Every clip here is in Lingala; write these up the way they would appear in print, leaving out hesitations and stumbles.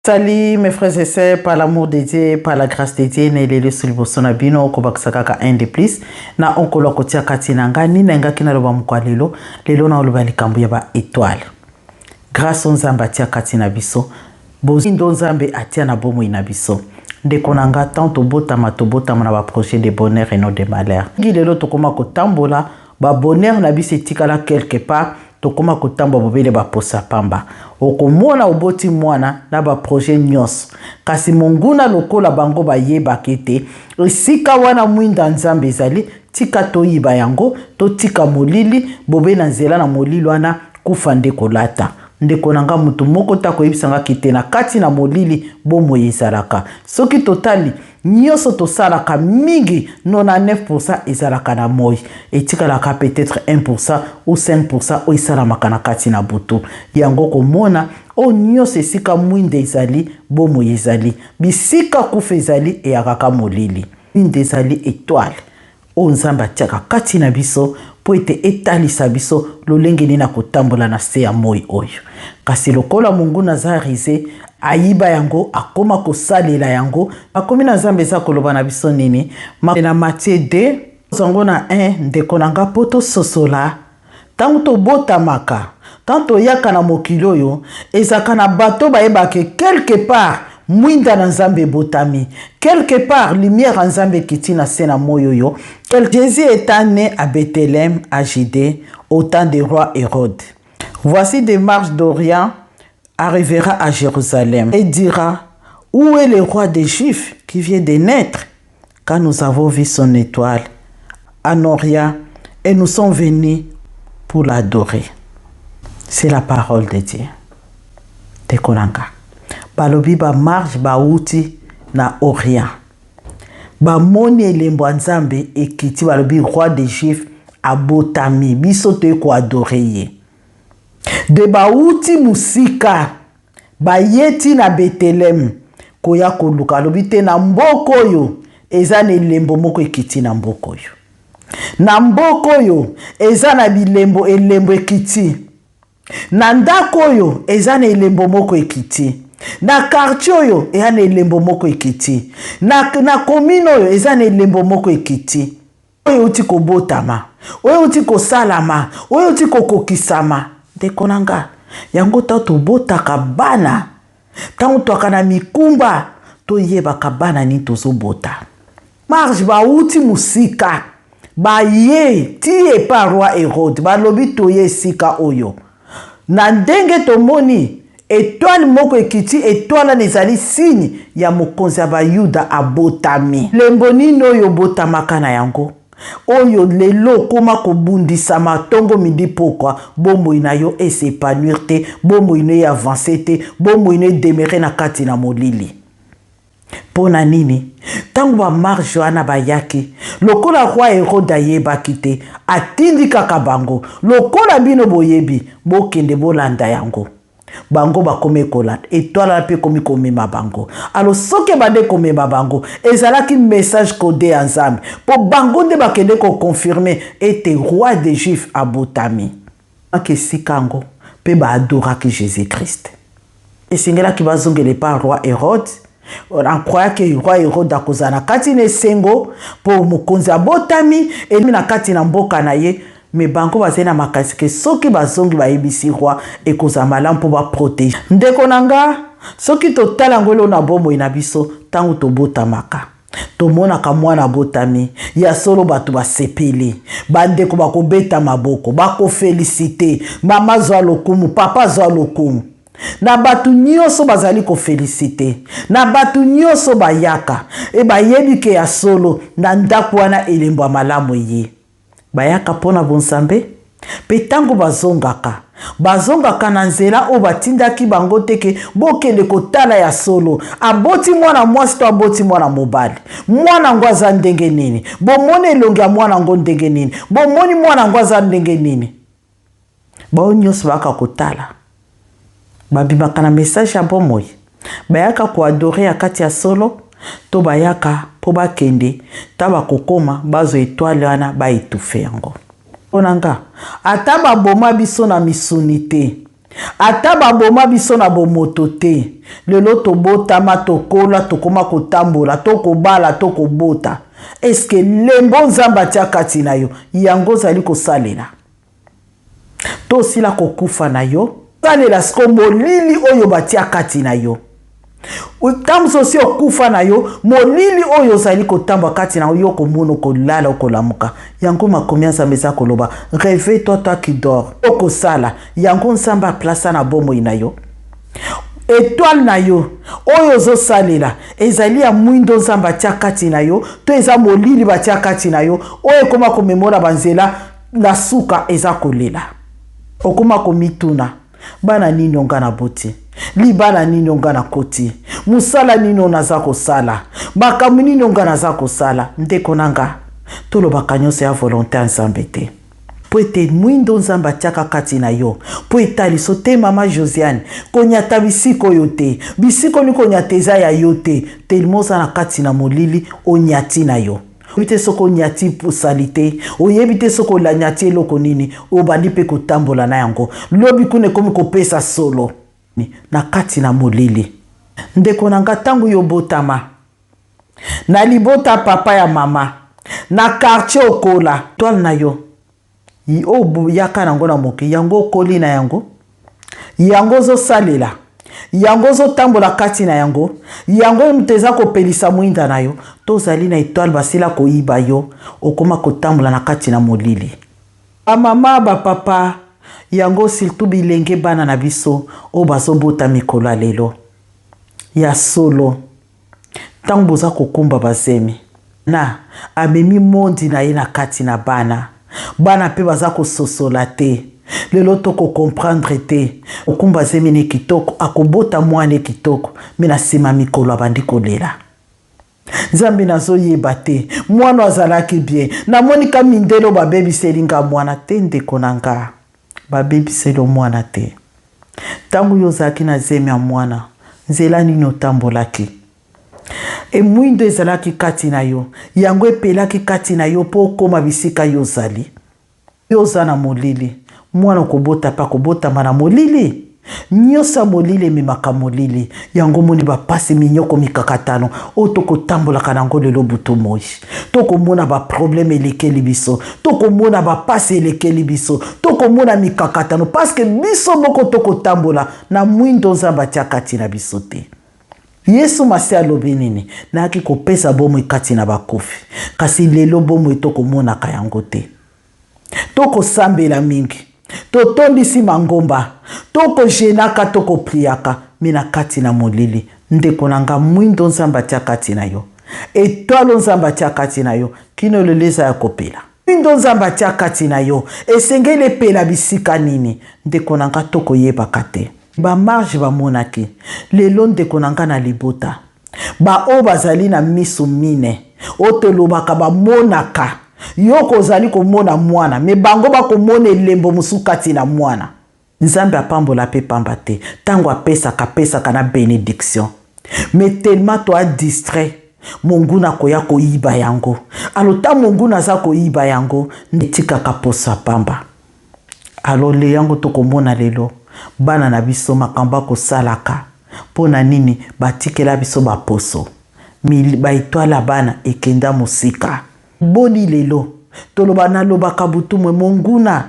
Salut mes frères et sœurs, par l'amour de Dieu, par la grâce de Dieu, nelele sulbosona bino ko bakisaka un de plus na onkolo kotia katina ngani na ngaki na loba mukwa lelo na loba likambu ya ba étoile. Grâce onzamba tia katina biso, bozi ndo nzambe atia na bomo ina biso. Ndeko nanga tant tobotama na ba projet de bonheur et non de malheur. Ngilelo tokoma ko tambola ba bonheur na biso etikala quelque part. Tokoma kutamba bobele ba posa pamba okomona oboti mwana na ba projet nyos kasi monguna lokola bango ba yeba kete esika wana mwinda nzambe ezali tika toyiba yango to tika molili bobe na nzela na molili wana kufa nde kolata ndeko nanga mutu moko ta koyebisanga kite na kati na molili bomo ezalaka soki totali nyoso tosalaka mingi 99% ezalaka na moi etikalaka peut-être 1% ou 5% o esalamaka na kati na butu yango komona o nyoso esika mwinde ezali bomo ezali bisika kufa ezali eyakaka molili mwinde ezali étoile o nzamba atiaka kati na biso po ete etalisa biso lolenge nini na kotambola na se ya moi oyo kasi lokola mungu naza rize ayiba yango akoma kosalela yango akomi na nzambe eza koloba na biso nini na Matthieu 2 zango na 1 ndeko nanga poto sosola tango tobotamaka tanto yaka na mokili oyo ezaka na bato bayebake quelque part mwinda na nzambe botami quelque part lumière en nzambe kiti na se na moyo yo Jésus étant né à Bethléem à Judée au temps du roi Hérode. Voici des marches d'Orient arrivera à Jérusalem et dira où est le roi des Juifs qui vient de naître quand nous avons vu son étoile en Orient et nous sommes venus pour l'adorer. C'est la parole de Dieu. Tekonanga. Balobi ba marche ba uti na Orient. Ba moni elembo nzambe ekiti balobi roi des Juifs abotami biso te ko adorer. De ba uti musika ba yeti na Bethléem koya koluka lobi te na mboko yo eza na elembo moko ekiti na mboko yo. Na mboko yo eza na bilembo elembo ekiti. Na ndako yo eza na elembo moko ekiti. Na quartier oyo eza na elembo moko ekiti. Na commune oyo eza na elembo moko ekiti. Oyo uti kobotama, oyo uti kosalama, oyo uti kokokisama. Ndeko nanga yango ta tobotaka bana tango toaka na mikumba toyebaka bana ni tozobota. Marche ba uti musika ba ye tie pa roi Hérode balobi toye sika oyo na ndenge tomoni étoile moko ekiti étoile nezali signe ya mokonzi ya bayuda abotami lembo nini oyo botamaka na yango oyo lelo koma kobundisa matongo midi pokwa bombo ina yo esepanouir te bombo ina avancer te bombo ina demeurer na kati na molili pona nini tango ba marche wana bayaki lokola roi Hérode ayebaki te atindi kaka bango lokola bino boyebi bokende bolanda yango bango bakome kolanda étoile pe komi komema bango alors soki bande komema bango ezalaki message codé en nzambe po bango nde bakende ko confirmer ete roi des Juifs abotami akesikango pe ba adoraki Jésus-Christ esingelaki bazongele pa roi Hérode on croyait que roi Hérode akozana kati ne sengo po mokonzi abotami elimi na kati na mboka na ye mais bango bazena makasi ke soki bazongi bayebisi roi ekozamala mpo ba protéger ndeko nanga soki totala ngolo na bomo ina biso tango tobotamaka tomonaka mwana botami ya solo bato basepeli bandeko bakobeta maboko bakoféliciter mama zwa lokumu papa zwa lokumu na batu nyonso bazali ko féliciter na batu nyonso bayaka e bayebi ke ya solo na ndako wana elembo ya malamu ye bayaka pona bonsambe pe tango bazongaka na nzela o batindaki bango teke bokende kotala ya solo aboti mwana mwasi to aboti mwana mobali mwana ngwaza ndenge nini bomone elongi ya mwana ngo ndenge nini bomoni mwana ngwaza ndenge nini bao nyonso baka kotala babimaka na message ya bomoi bayaka ko adorer ya kati ya solo to bayaka po bakende taba kokoma bazo étoile wana ba étouffer yango onanga ata baboma biso na misunité ata baboma biso na bomoto te lelo tobotama tokola tokoma kotambola tokobala tokobota eske lembo nzambe atia kati na yo yango ozali kosalela tosila kokufa na yo salela siko molili oyo batia kati na yo utamso si okufa na yo molili oyo ozali kotamba kati na yo komona kolala okolamuka yango makomi nzambe eza koloba réveille toi toi qui dors okosala yango nzambe aplasa na bomoi na yo étoile na yo oyo ozosalela ezali ya mwindo nzambe atia kati na yo to eza molili batia kati na yo oyo ekoma komemona banzela na suka eza kolela okoma komituna bana nini onga na boti libala nini onga na koti musala nini naza kosala makambo nini onga naza kosala ndeko nanga tolobaka nyonso ya volonté nzambe te po ete mwindo nzambe atiaka kati na yo po etaliso te mama Josiane konyata bisiko yo te bisiko ni konyata eza ya yo te telimo oza na kati na molili onyati na yo Obite soko nyati pusali te oyebite soko la nyati eloko nini obandi pe kotambola na yango lobi kune komi kopesa solo na kati na molili ndeko nanga tangu yo botama na libota papa ya mama na quartier okola toile na yo obu yaka nango na moke yango koli na yango yango zo salela yango zo tambola kati na yango yango mteza kopelisa mwinda na yo tozali na étoile basila koyiba yo okoma kotambola na kati na molili ba mama ba papa yango surtout bilenge bana na biso o bazobota mikolo lelo ya solo tango boza kokumba bazemi na amemi mondi na ye na kati na bana pe baza kososola te lelo toko comprendre te okumba zemi ne kitoko akobota mwane kitoko mina sima mikolo abandi kolela nzambe nazoyeba te mwana azalaki bien namonika mindelo babebiselinga mwana te ndeko nanga babebiselo mwana te tangu yo ozalaki na zemi ya mwana nzela nini otambolaki emwindo ezalaki kati na yo yango epelaki kati na yo po okoma bisika yo ozali yo oza na molili mwana kobota pa kobotama na molili nyosa molili ememaka molili yango moni bapasi minyoko mikakatano oyo tokotambolaka nango lelo butu moi tokomona baproblème elekeli biso tokomona bapasi elekeli biso tokomona mikakatano paske biso moko tokotambola na mwindo nzambe atia kati na biso te Yesu masi alobi nini nayaki kopesa bomoi kati na bakufi kasi lelo bomoi tokomonaka yango te tokosambela mingi totondisi mangomba tokojenaka tokopliaka mina kati na molili ndeko nanga mwindo nzambe atia kati na yo étoile nzambe atia kati na yo kino leleza ya kopela mwindo nzambe atia kati na yo esengeli epela bisika nini ndeko nanga tokoyebaka te bamarge bamonaki lelo ndeko nanga na libota baoyo bazali na miso mine oyo tolobaka bamonaka yo kozali komona mwana me bango bakomona elembo mosusu kati na mwana nzambe apambola pe pamba te tango apesaka na bénédiction me tellement to a distrait monguna koya koyiba yango alota monguna aza koyiba yango ndetikaka posa pamba alo le yango tokomona lelo bana na biso makambo kosalaka pona nini batikela biso baposo baitwala bana ekenda musika boni lelo toloba nalobaka butu mwe monguna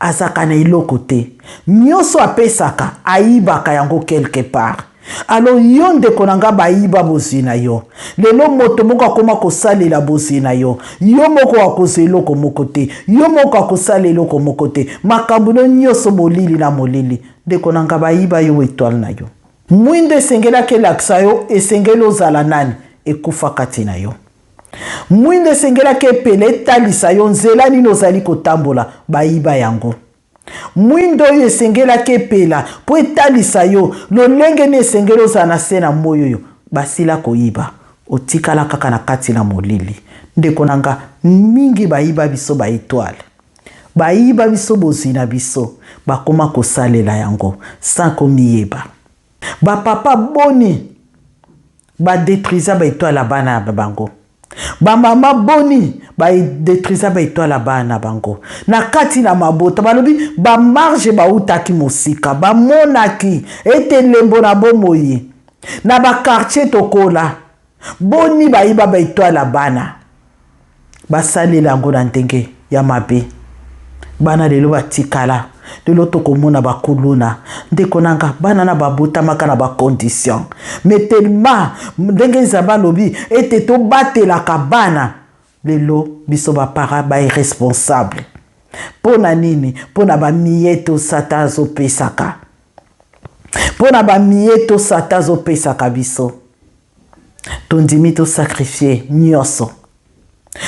azaka na iloko te nyonso apesaka ayibaka yango quelque part alors yo ndeko nanga bayiba bozwi na yo lelo moto moko akoma kosalela bozwi na yo yo moko akozwa eloko moko te yo moko akosala eloko moko te makambo nyonso molili na molili ndeko nanga bayiba yo étoile na yo mwindo esengelaki elakisa yo esengeli ozala nani ekufa kati na yo mwindo esengelaki epele etalisa yo nzela nini ozali kotambola bayiba yango mwindo oyo esengelaki epela po etalisa yo lolenge ni esengeli ozala na se na moyo yo basila koyiba otikala kaka na kati na molili ndeko nanga mingi bayiba biso baetoile bayiba biso bozwi na biso bakoma kosalela yango sans komiyeba bapapa boni badétruisa baetoile bana ya bango Ba mama boni ba détruisa ba étoile bana bango. Na kati na mabota balobi ba marge ba utaki mosika ba monaki ete lembo na bomoyi. Na ba quartier tokola boni ba iba ba étoile bana. Ba salela ngo na ndenge ya mabe. Bana lelo batikala lelo tokomona bakuluna ndeko nanga bana na babota maka na ba condition mais tellement ndenge nzamba lobi ete to batela ka bana lelo biso ba para ba irresponsable pona nini pona ba mieto satazo pesaka pona ba mieto satazo pesaka biso tondimi to sacrifier nyonso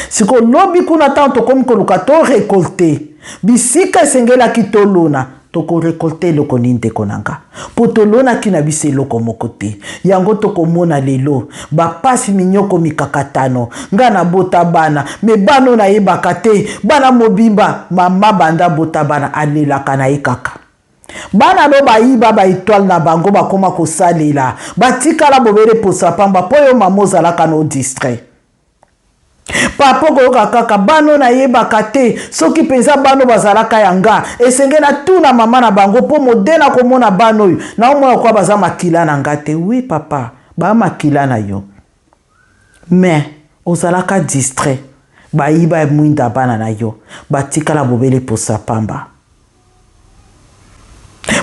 siko lobi kuna tanto comme koluka to récolter bisika sengela kitolona toko récolter loko ninde konanga potolona kina bise loko mokote yango toko mona lelo ba pasi minyoko mikakatano ngana bota bana me bano na yebaka te bana mobimba mama banda bota bana alela kana ekaka bana do ba iba ba étoile na bango bakoma kosalela batikala bobere posa pamba poyo mamoza la kano distrait papa koyoka kaka bano na yebaka te soki penza bano bazalaka yanga esenge na tuna mama na bango po modena komona bano oyo na omona kwa baza makila na nga te oui papa ba makila na yo mais ozalaka distrait ba iba mwinda bana na yo batikala bobele posa pamba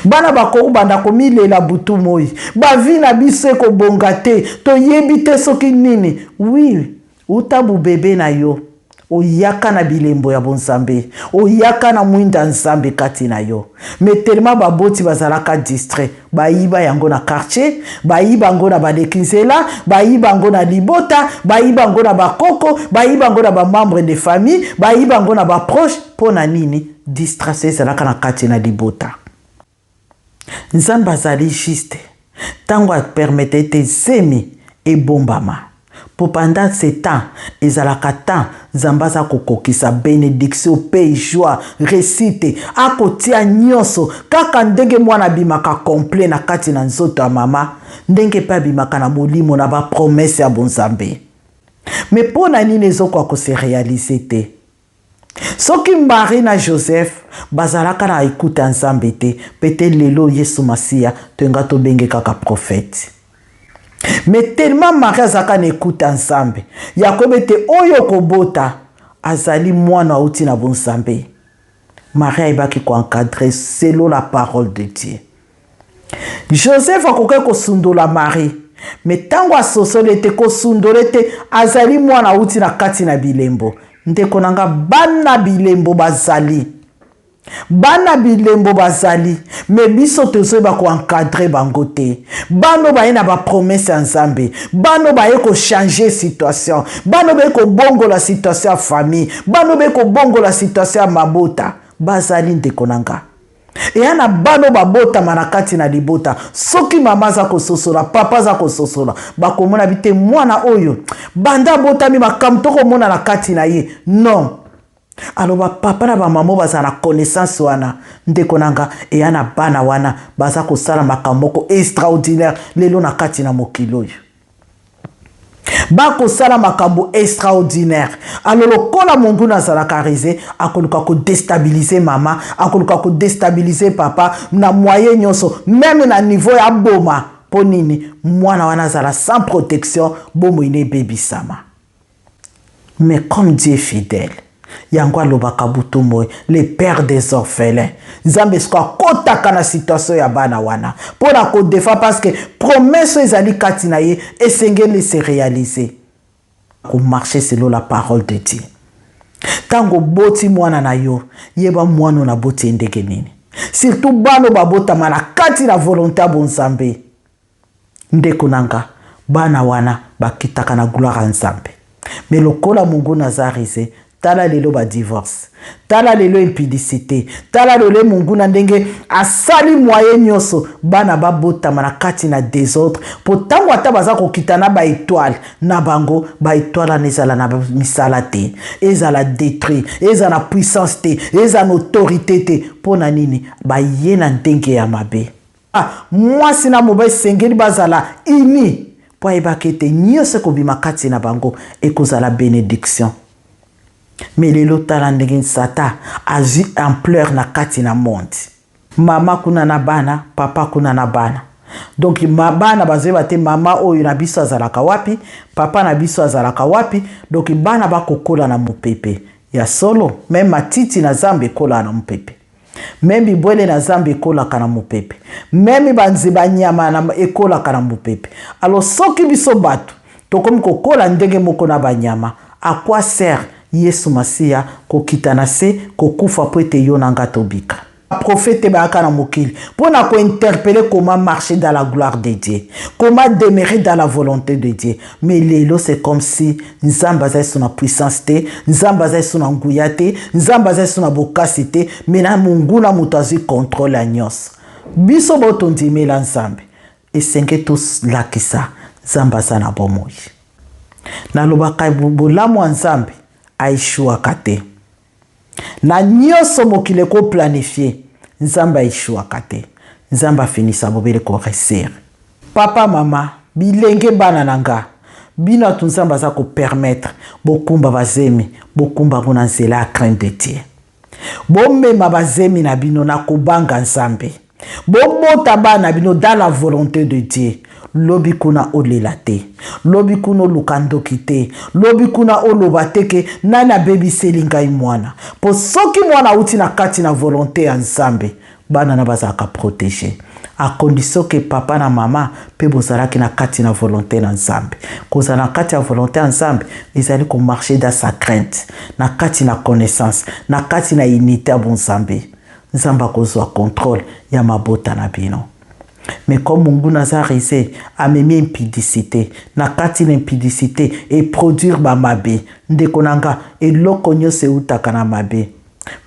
bana bako banda komilela butu moi ba vi na biso ko bonga te to yebi te soki nini oui utabu bebe na yo oyaka na bilembo ya bonzambe oyaka na mwinda nzambe kati na yo mais tellement baboti bazalaka distrait bayiba yango na quartier bayiba yango na badekinzela bayiba yango na libota bayiba yango na bakoko bayiba yango na bamembre de famille bayiba yango na baproche pona nini distraction ezalaka na kati na libota nzambe azali juste tango apermete ete zemi ebombama pour pendant ce temps ezalaka temps nzambe aza kokokisa bénédiction paix joie réussite akotia nyonso kaka ndenge mwana bimaka complet na kati na nzoto ya mama ndenge mpe abimaka na molimo na bapromese ya bonzambe mais mpona nini ezokwa kose réalise te soki Marie na Joseph bazalaka na ekuta nzambe te pete lelo Yesu Masiya toyenga tobenge kaka prophète mais tellement Marie azaka na ekuta nzambe yakobe te oyo kobota azali mwana uti na bonzambe Marie ayebaki ko encadrer selon la parole de Dieu. Joseph akoke kosundola Marie mais tango asosole te kosundole te azali mwana uti na kati na bilembo ndeko nanga bana bilembo bazali mais biso tozoyeba ko encadrer bango te bano baye na ba promesse ya nzambe bano baye ko changer situation bano baye ko bongola situation ya famille bano baye ko bongola situation ya mabota bazali ndeko nanga eya na bano babota manakati na libota soki mama za kososola papa za kososola bakomona bite mwana oyo banda botami makambo tokomona na kati na ye non alors ba papa na ba mama baza na connaissance wana ndeko nanga eya na bana wana baza kosala makambo ko extraordinaire lelo na kati na mokilo oyo bako sala makambo extraordinaire alors lokola mungu nazalaka rize akoluka ko déstabiliser mama akoluka ko déstabiliser papa na moyen nyonso même na niveau ya boma ponini mwana wana zala sans protection bomo ine bebisama mais comme Dieu est fidèle yango alobaka butu moi le père des orphelins nzambe sko akotaka na situation ya bana wana pona ko defa parce que promesse ezali kati na ye esengeli se réaliser ko marcher selon la parole de Dieu tango boti mwana na yo yeba mwana na boti ndenge nini surtout bano babota mana kati na volonté ya bonzambe ndeko nanga bana wana bakitaka na gloire ya nzambe mais lokola mungu nazarize tala lelo ba divorce tala lelo impudicité tala lelo mungu na ndenge asali moyen nyonso bana babotama na kati na désordre potango ata baza kokitana ba étoile na bango ba étoile na ezala na misala te ezala détruit ezala puissance te ezala autorité te pona nini ba ye na ndenge ya mabe mwasi na mobali sengeli bazala ini po ayebaka ete nyonso ekobima kati na bango ekozala bénédiction. Mais lelo tala ndenge Satan azwi ampleur na kati na monde. Mama kuna na bana, papa kuna na bana. Donc bana bazoyeba te mama oyo na biso azalaka wapi, papa na biso azalaka wapi. Donc bana bakokola na mopepe ya solo. Même matiti na zambe kola na mopepe. Même bibwele na zambe ekolaka na mopepe. Même banzeba nyama na ekolaka na mopepe. Alors soki biso bato tokomi kokola ndenge moko na banyama, à quoi sert Yesu Masia kokita na se kokufa po ete yo nanga tobika? Prophète Baaka na mokili pour na ko interpeller comment marcher dans la gloire de Dieu, comment demeurer dans la volonté de Dieu. Mais lelo c'est comme si nzamba za sona puissance te, nzamba za sona nguya te, nzamba za sona bokasi te, mais na mungu na mutazi contrôle a nyos. Biso boto ndimela nzambe esenge tous lakisa nzamba za na bomoi. Na lobaka bolamu nzambe aishua kate. Na nyonso mokile ko planifier nzamba aishuaka te. Nzamba finisa bobele ko reser. Papa mama bilenge bana nanga bino tu nzamba za ko permettre bokumba bazemi bokumba kuna nzela a crainte de Dieu. Bomema bazemi na bino na kobanga nzambe. Bomota bana bino dans la volonté de Dieu. Lobi kuna olela te, lobi kuna lukandoki te, lobi kuna olobate ke nana baby selinga imwana. Po soki mwana uti na kati na volonté ya nzambe, bana na bazaka protéger. A condition que papa na mama pe bozalaki na kati na volonté na nzambe. Koza na kati na volonté ya nzambe, ezali ko marcher dans sa crainte, na kati na connaissance, na kati na unité ya bonzambe. Nzamba kozwa contrôle ya mabota na bino. Mais comme Mungu Nazarise a même impudicité, na kati l'impudicité et produire ba mabe, ndekonanga et lokonyo se utaka na mabe.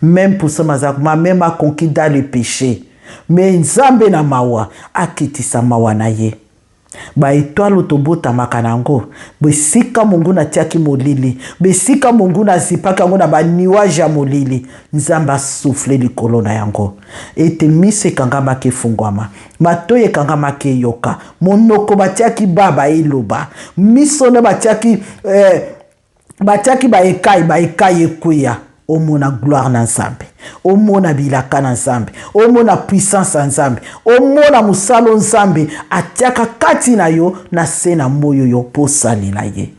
Même pour ça mazak ma même a conquis dans le péché. Mais nzambe na mawa akitisa mawa na ye. Ba étoile tobota makanango, besika Mungu na tiaki molili, besika Mungu na zipaka ngo na ba nuage ya molili, nzamba souffler likolo na yango. Ete mise kanga make fungwama, matoye kanga make yoka, monoko batiaki baba eloba, miso na batiaki ba ekai ekuya. Omona gloire na nzambe, omona bilaka na nzambe, omona puissance na nzambe, omona musalo nzambe atiaka kati na yo na se na moyo yo posalila ye.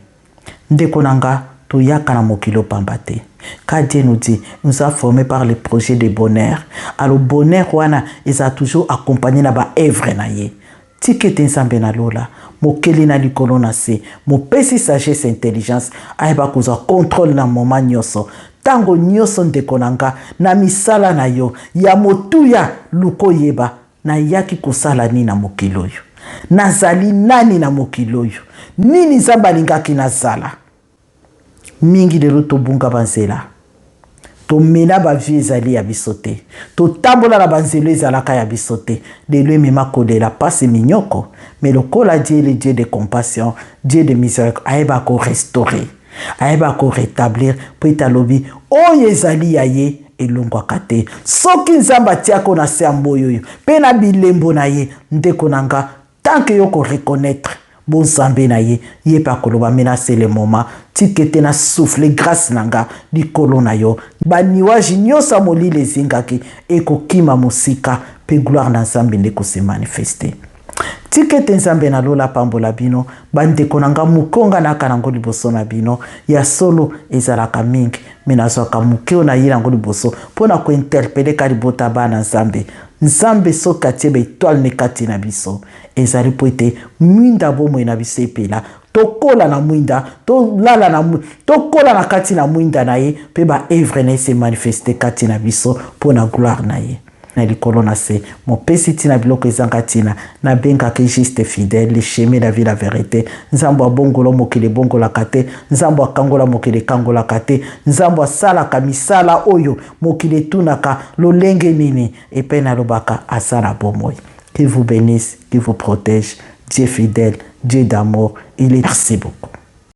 Ndeko nanga toyaka na mokilo pambate. Car Dieu nous dit, nous a formés par le projet de bonheur. Alors bonheur wana ils a toujours accompagné na ba œuvre na ye. Tikete nzambe na lola, mokeli na likolo na se, mopesi sagesse intelligence, ayeba kuza contrôle na moment nyoso. Tango nyoso ndekonanga na misala na yo ya motuya luko yeba na yaki kusala ni na mokiloyo. Nazali nani na mokiloyo? Nini nzamba lingaki nazala? Mingi de roto bunga banzela. To mena ba vie ezali ya bisote. To tambola na banzelo ezalaka ya bisote. De lui mema kolela passe minyoko. Mais le kola Dieu le Dieu de compassion, Dieu de miséricorde, ayeba ko restaurer. Ayeba ko rétablir po italobi oyo ezali ya ye elongwa kate. Soki nzamba tiako na se amboyo yo pe na bilembo na ye ndeko nanga tant que yo ko reconnaître bon nzambe na ye ye pa koloba mena c'est le moment tikete na souffle grâce nanga likolo na yo ba niwaji nyosa molile zingaki ekokima musika pe gloire na nzambe ndeko se manifester. Tikete nzambe na lola pambola bino bandeko nanga mukonga na kanango liboso na bino ya solo ezalaka mingi menazoka mukeo na yirango liboso pona ko interpeller kalibota bana nzambe nzambe so katie be étoile ne kati na biso ezali poete mwinda bomo na biso epela tokola na mwinda to lala na tokola na kati na mwinda na ye pe ba œuvre ne se manifester kati na biso pona gloire na ye. Na likolo na se mopesi tina biloko ezanga tina na benga ke juste fidèle le chemin la vie la vérité nzambo abongolo mokile bongola kate nzambo akangola mokile kangola kate nzambo asala kamisala oyo mokile tunaka lolenge nini epena lobaka asala bomoy. Qui vous bénisse, qui vous protège, Dieu fidèle, Dieu d'amour, il est. Merci beaucoup.